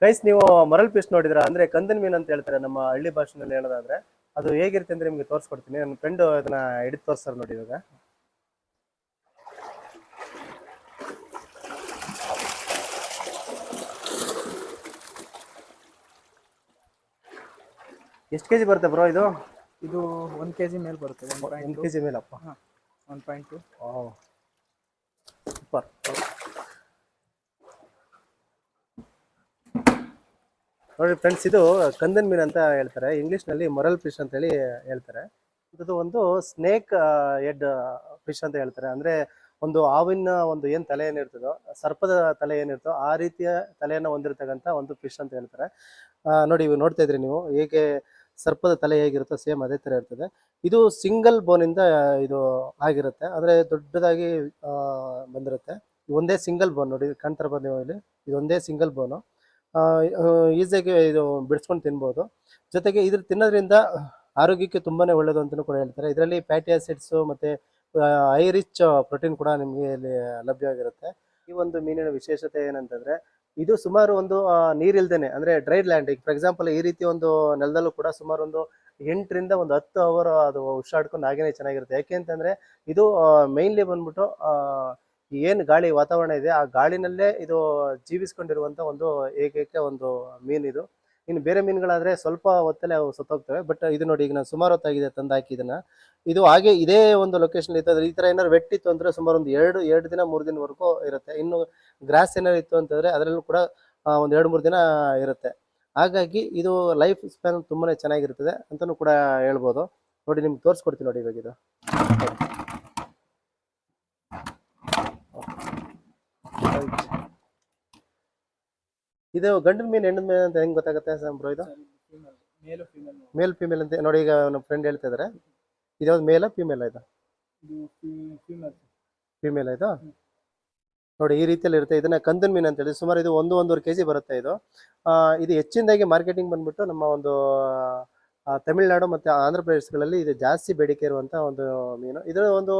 Guys, ನೀವು moral fish ನೋಡಿದ್ರ? ಅಂದ್ರೆ ಕಂದನ್ ಮೀನ್ ಅಂತ ಹೇಳ್ತಾರೆ ನಮ್ಮ ಹಳ್ಳಿ ಭಾಷೆನಲ್ಲಿ ಹೇಳೋದಾದ್ರೆ. ಅದು ಹೇಗಿರುತ್ತೆ ಅಂದ್ರೆ ನಿಮ್ಗೆ ತೋರಿಸ್ಕೊಡ್ತೀನಿ. ನನ್ನ ಫ್ರೆಂಡ್ ಅದನ್ನ ಹಿಡಿದು ತೋರಿಸ್ತಾರೆ ನೋಡಿ ಇವಾಗ. ಎಷ್ಟು ಕೆಜಿ ಬರುತ್ತೆ ಬ್ರೋ ಇದು? ಇದು 1 kg ಮೇಲೆ ಬರುತ್ತೆ. 1 kg ಮೇಲಪ್ಪ. 1.2. ಸೂಪರ್. ನೋಡಿ ಫ್ರೆಂಡ್ಸ್, ಇದು ಕಂದನ್ ಮೀನ್ ಅಂತ ಹೇಳ್ತಾರೆ. ಇಂಗ್ಲಿಷ್ ನಲ್ಲಿ ಮೊರಲ್ ಫಿಶ್ ಅಂತ ಹೇಳಿ ಹೇಳ್ತಾರೆ. ಇದು ಒಂದು ಸ್ನೇಕ್ ಹೆಡ್ ಫಿಶ್ ಅಂತ ಹೇಳ್ತಾರೆ. ಅಂದ್ರೆ ಒಂದು ಹಾವಿನ ಒಂದು ಏನ್ ತಲೆ ಏನಿರ್ತದೋ, ಸರ್ಪದ ತಲೆ ಏನಿರ್ತೋ ಆ ರೀತಿಯ ತಲೆಯನ್ನು ಹೊಂದಿರತಕ್ಕಂತ ಒಂದು ಫಿಶ್ ಅಂತ ಹೇಳ್ತಾರೆ. ನೋಡಿ, ಇವು ನೋಡ್ತಾ ಇದ್ರಿ ನೀವು, ಹೇಗೆ ಸರ್ಪದ ತಲೆ ಹೇಗಿರುತ್ತೋ ಸೇಮ್ ಅದೇ ತರ ಇರ್ತದೆ. ಇದು ಸಿಂಗಲ್ ಬೋನ್ ಇಂದ ಇದು ಆಗಿರುತ್ತೆ. ಅಂದ್ರೆ ದೊಡ್ಡದಾಗಿ ಬಂದಿರುತ್ತೆ. ಒಂದೇ ಸಿಂಗಲ್ ಬೋನ್ ನೋಡಿ, ಕಾಣ್ತಿರ್ಬೋದು ನೀವು ಇಲ್ಲಿ. ಇದೊಂದೇ ಸಿಂಗಲ್ ಬೋನು. ಈಸಿಯಾಗಿ ಇದು ಬಿಡಿಸ್ಕೊಂಡು ತಿನ್ಬೋದು. ಜೊತೆಗೆ ಇದ್ರ ತಿನ್ನೋದ್ರಿಂದ ಆರೋಗ್ಯಕ್ಕೆ ತುಂಬಾನೇ ಒಳ್ಳೇದು ಅಂತಲೂ ಕೂಡ ಹೇಳ್ತಾರೆ. ಇದರಲ್ಲಿ ಫ್ಯಾಟಿ ಆಸಿಡ್ಸ್ ಮತ್ತೆ ಹೈ ರಿಚ್ ಪ್ರೋಟೀನ್ ಕೂಡ ನಿಮಗೆ ಇಲ್ಲಿ ಲಭ್ಯವಾಗಿರುತ್ತೆ. ಈ ಒಂದು ಮೀನಿನ ವಿಶೇಷತೆ ಏನಂತಂದ್ರೆ, ಇದು ಸುಮಾರು ಒಂದು ನೀರಿಲ್ದೇನೆ, ಅಂದ್ರೆ ಡ್ರೈ ಲ್ಯಾಂಡ್, ಫಾರ್ ಎಕ್ಸಾಂಪಲ್ ಈ ರೀತಿ ಒಂದು ನೆಲದಲ್ಲೂ ಕೂಡ ಸುಮಾರು ಒಂದು 8 ರಿಂದ 10 ಅವರ್ ಅದು ಉಸಿರಾಡ್ಕೊಂಡು ಹಾಗೇನೆ ಚೆನ್ನಾಗಿರುತ್ತೆ. ಯಾಕೆ ಅಂತಂದ್ರೆ ಇದು ಮೈನ್ಲಿ ಬಂದ್ಬಿಟ್ಟು ಏನ್ ಗಾಳಿ ವಾತಾವರಣ ಇದೆ ಆ ಗಾಳಿನಲ್ಲೇ ಇದು ಜೀವಿಸ್ಕೊಂಡಿರುವಂತ ಒಂದು ಏಕೈಕ ಒಂದು ಮೀನ್ ಇದು. ಇನ್ನು ಬೇರೆ ಮೀನುಗಳಾದ್ರೆ ಸ್ವಲ್ಪ ಹೊತ್ತಲ್ಲೇ ಅವು ಸತ್ತೋಗ್ತವೆ. ಬಟ್ ಇದು ನೋಡಿ, ಈಗ ನಾನು ಸುಮಾರು ಹೊತ್ತಾಗಿದೆ ತಂದು ಹಾಕಿ ಇದನ್ನ. ಇದು ಹಾಗೆ ಇದೇ ಒಂದು ಲೊಕೇಶನ್ ಇತ್ತು. ಈ ತರ ಏನಾದ್ರು ವೆಟ್ಟಿತ್ತು ಅಂದ್ರೆ ಸುಮಾರು ಒಂದು ಎರಡು ದಿನ 3 ದಿನವರೆಗೂ ಇರುತ್ತೆ. ಇನ್ನು ಗ್ರಾಸ್ ಏನಾದ್ರು ಇತ್ತು ಅಂತಂದ್ರೆ ಅದರಲ್ಲೂ ಕೂಡ ಒಂದು 2-3 ದಿನ ಇರುತ್ತೆ. ಹಾಗಾಗಿ ಇದು ಲೈಫ್ ಸ್ಪ್ಯಾನ್ ತುಂಬಾನೇ ಚೆನ್ನಾಗಿರ್ತದೆ ಅಂತಾನೂ ಕೂಡ ಹೇಳ್ಬೋದು. ನೋಡಿ, ನಿಮ್ಗೆ ತೋರಿಸ್ಕೊಡ್ತೀನಿ ನೋಡಿ ಇವಾಗ ಇದು. ಇದು ಗಂಡನ ಮೀನು ಹೆಣ್ಣದ ಮೀನು ಅಂತ ಹೆಂಗ್ ಗೊತ್ತಾಗುತ್ತೆ ಬ್ರೋ? ಇದು ಮೇಲ್ ಫಿಮೇಲ್ ಅಂತ ನೋಡಿ. ಈಗ ನಮ್ಮ ಫ್ರೆಂಡ್ ಹೇಳ್ತಾ ಇದಾರೆ, ಇದ್ಯಾವ್ದು ಮೇಲ ಫಿಮೇಲ್? ಇದು ಫಿಮೇಲ್ ಇದು. ನೋಡಿ, ಈ ರೀತಿಯಲ್ಲಿ ಇರುತ್ತೆ. ಇದನ್ನ ಕಂದನ್ ಮೀನು ಅಂತ ಹೇಳಿ. ಸುಮಾರು ಇದು 1-1.5 kg ಬರುತ್ತೆ ಇದು. ಇದು ಹೆಚ್ಚಿನದಾಗಿ ಮಾರ್ಕೆಟಿಂಗ್ ಬಂದ್ಬಿಟ್ಟು ನಮ್ಮ ಒಂದು ತಮಿಳುನಾಡು ಮತ್ತೆ ಆಂಧ್ರ ಪ್ರದೇಶಗಳಲ್ಲಿ ಇದು ಜಾಸ್ತಿ ಬೇಡಿಕೆ ಇರುವಂತ ಒಂದು ಮೀನು. ಇದರ ಒಂದು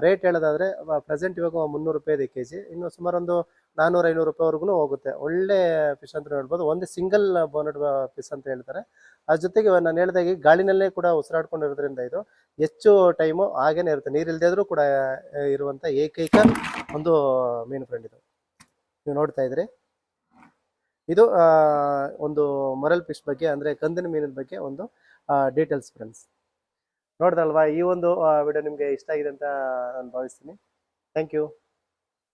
ರೇಟ್ ಹೇಳೋದಾದ್ರೆ ಪ್ರೆಸೆಂಟ್ ಇವಾಗ 300 ರೂಪಾಯಿ kg. ಇನ್ನು ಸುಮಾರು ಒಂದು 400-500 ರೂಪಾಯಿವರೆಗೂ ಹೋಗುತ್ತೆ. ಒಳ್ಳೆ ಫಿಶ್ ಅಂತ ಹೇಳ್ಬೋದು. ಒಂದು ಸಿಂಗಲ್ ಬೋನೆಡ್ ಫಿಶ್ ಅಂತ ಹೇಳ್ತಾರೆ. ಅದ್ರ ಜೊತೆಗೆ ನಾನು ಹೇಳಿದಾಗೆ ಗಾಳಿನಲ್ಲೇ ಕೂಡ ಉಸಿರಾಡ್ಕೊಂಡಿರೋದ್ರಿಂದ ಇದು ಹೆಚ್ಚು ಟೈಮು ಹಾಗೇನೆ ಇರುತ್ತೆ. ನೀರಿಲ್ದೇ ಇದ್ರೂ ಕೂಡ ಇರುವಂತ ಏಕೈಕ ಒಂದು ಮೀನು ಫ್ರೆಂಡ್ ಇದು. ನೀವು ನೋಡ್ತಾ ಇದ್ರಿ, ಇದು ಒಂದು ಮೊರಲ್ ಫಿಶ್ ಬಗ್ಗೆ, ಅಂದ್ರೆ ಕಂದನ ಮೀನಿನ ಬಗ್ಗೆ ಒಂದು ಡೀಟೇಲ್ಸ್ ಫ್ರೆಂಡ್ಸ್. ನೋಡ್ದಲ್ವಾ? ಈ ಒಂದು ವಿಡಿಯೋ ನಿಮ್ಗೆ ಇಷ್ಟ ಆಗಿದೆ ಅಂತ ನಾನು ಭಾವಿಸ್ತೀನಿ. Thank you.